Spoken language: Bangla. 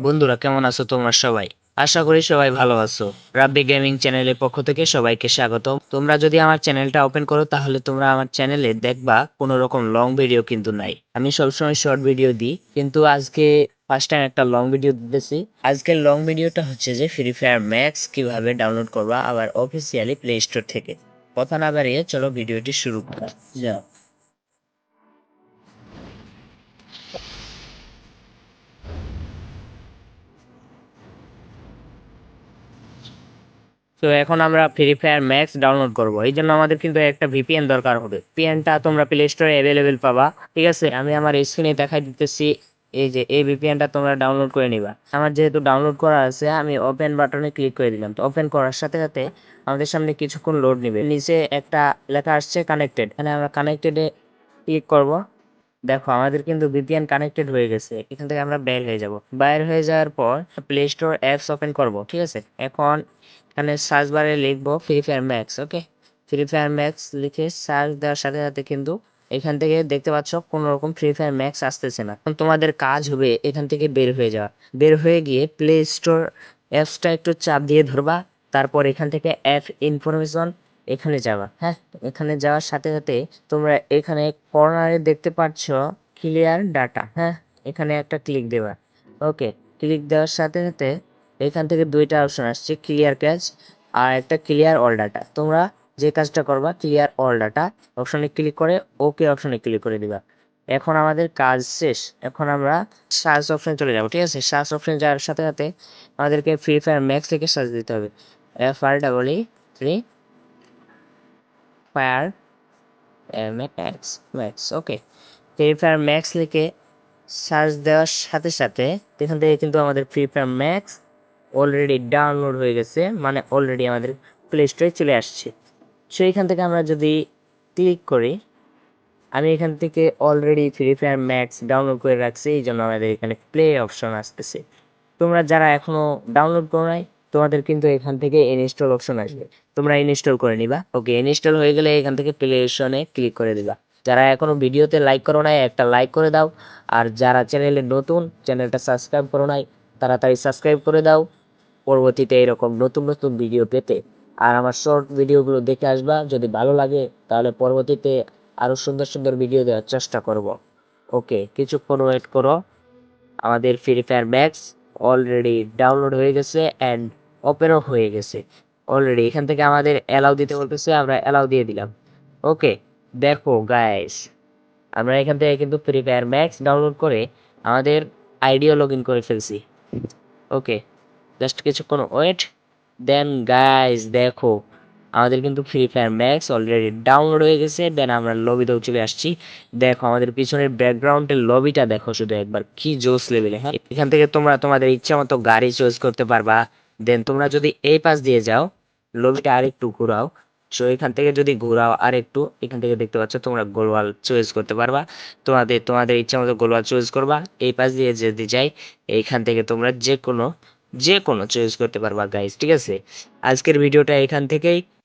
বন্ধুরা কেমন আছো তোমরা সবাই? আশা করি সবাই ভালো আছো। রাব্বি গেমিং চ্যানেলের পক্ষ থেকে সবাইকে স্বাগতম। তোমরা যদি আমার চ্যানেলটা ওপেন করো তাহলে তোমরা আমার চ্যানেলে দেখবা কোনো রকম লং ভিডিও কিন্তু নাই। আমি সবসময় শর্ট ভিডিও দিই, কিন্তু আজকে ফার্স্ট টাইম একটা লং ভিডিও দিতেছি। আজকের লং ভিডিওটা হচ্ছে যে ফ্রি ফায়ার ম্যাক্স কিভাবে ডাউনলোড করবা আবার অফিসিয়ালি প্লে স্টোর থেকে। কথা না বাড়িয়ে চলো ভিডিওটি শুরু করা যাক। তো এখন আমরা ফ্রি ফায়ার ম্যাক্স ডাউনলোড করব, এই জন্য আমাদের কিন্তু একটা ভিপিএন দরকার হবে। ভিপিএনটা তোমরা প্লে স্টোরে অ্যাভেলেবেল পাবা। ঠিক আছে, আমি আমার স্ক্রিনে দেখাই দিতেছি। এই যে এই ভিপিএনটা তোমরা ডাউনলোড করে নিবা। আমার যেহেতু ডাউনলোড করা আছে, আমি ওপেন বাটনে ক্লিক করে দিলাম। তো ওপেন করার সাথে সাথে আমাদের সামনে কিছুক্ষণ লোড নেবে। নিচে একটা লেখা আসছে কানেক্টেড, এখানে আমরা কানেক্টেডে ক্লিক করব। দেখো আমাদের কিন্তু ভিপিএন কানেক্টেড হয়ে গেছে। এখান থেকে আমরা বের হয়ে যাব। বাইর হয়ে যাওয়ার পর প্লে স্টোর অ্যাপস ওপেন করব। ঠিক আছে, এখন এখানে সার্চ বারে লিখবো free Fire max. Okay, Free Fire Max লিখে সার্চ দেওয়ার সাথে সাথে কিন্তু এখান থেকে দেখতে পাচ্ছ কোনো রকম ফ্রি ফায়ার ম্যাক্স আসতেছে না। এখন তোমাদের কাজ হবে এখান থেকে বের হয়ে যাওয়া। বের হয়ে গিয়ে প্লে স্টোর অ্যাপসটা একটু চাপ দিয়ে ধরবা। তারপর এখান থেকে অ্যাপ ইনফরমেশন এখানে যাবা। হ্যাঁ, এখানে যাওয়ার সাথে সাথে তোমরা এখানে কর্নারে দেখতে পাচ্ছ ক্লিয়ার ডাটা। হ্যাঁ, এখানে একটা ক্লিক দেবা। ওকে, ক্লিক দেওয়ার সাথে সাথে এখান থেকে দুইটা অপশন আসছে, ক্লিয়ার ক্যাচ আর একটা ক্লিয়ার অল ডাটা। তোমরা যে কাজটা করবা ক্লিয়ার অল ডাটা অপশনে ক্লিক করে ওকে অপশনে ক্লিক করে দিবা। এখন আমাদের কাজ শেষ। এখন আমরা সার্চ অপশনে চলে যাবো। ঠিক আছে, সার্চ অপশনে যাওয়ার সাথে সাথে আমাদেরকে ফ্রি ফায়ার ম্যাক্স থেকে সার্চ দিতে হবে। FR Free Fire Max max. Okay, Free Fire Max লিখে সার্চ দেওয়ার সাথে সাথে এখান থেকে কিন্তু আমাদের Free Fire Max already download হয়ে গেছে, মানে অলরেডি আমাদের প্লে স্টোরে চলে আসছে। সো এখান থেকে আমরা যদি ক্লিক করি, আমি এখান থেকে already free Fire max download করে রাখছি, এই জন্য আমাদের এখানে প্লে অপশন আসতেছে। তোমরা যারা এখনো ডাউনলোড করো নাই, তোমাদের কিন্তু এখান থেকে ইনস্টল অপশন আসবে, তোমরা ইনস্টল করে নিবা। ওকে, ইনস্টল হয়ে গেলে এখান থেকে প্লে অপশনে ক্লিক করে দিবা। যারা এখনো ভিডিওতে লাইক করো নাই একটা লাইক করে দাও, আর যারা চ্যানেলে নতুন চ্যানেলটা সাবস্ক্রাইব করো নাই তাড়াতাড়ি সাবস্ক্রাইব করে দাও পরবর্তীতে এরকম নতুন নতুন ভিডিও পেতে। আর আমার শর্ট ভিডিওগুলো দেখে আসবা, যদি ভালো লাগে তাহলে পরবর্তীতে আরও সুন্দর সুন্দর ভিডিও দেওয়ার চেষ্টা করব। ওকে, কিছুক্ষণ ওয়েট করো। আমাদের Free Fire Max already download হয়ে গেছে অ্যান্ড ওপেনও হয়ে গেছে অলরেডি। এখান থেকে আমাদের অ্যালাউ দিতে বলতেছে, আমরা অ্যালাউ দিয়ে দিলাম। ওকে, দেখো গাইস, আমরা এখান থেকে কিন্তু ফ্রি ফায়ার ম্যাক্স ডাউনলোড করে আমাদের আইডিও লগ ইন করে ফেলছি। ওকে, জাস্ট কিছুক্ষণ ওয়েট। দেন গাইস দেখো আমাদের কিন্তু free Fire Max already download হয়ে গেছে। দেন আমরা লবিতেও চলে আসছি। দেখো আমাদের পিছনের ব্যাকগ্রাউন্ডের লবিটা দেখো শুধু একবার, কি জোস লেভেলে। হ্যাঁ, এখান থেকে তোমরা তোমাদের ইচ্ছা মতো গাড়ি চয়েস করতে পারবা। দেন তোমরা যদি এই পাশ দিয়ে যাও, লবিটা আরেকটু ঘোরাও। সো এখান থেকে যদি ঘোরাও আর একটু, এখান থেকে দেখতে পাচ্ছ তোমরা গোলওয়াল চয়েস করতে পারবা। তোমাদের তোমাদের ইচ্ছা মতো গোলওয়াল চয়েস করবা। এই পাশ দিয়ে যদি যাই, এইখান থেকে তোমরা যে কোনো চয়েস করতে পারবা গাইস। ঠিক আছে, আজকের ভিডিওটা এখান থেকেই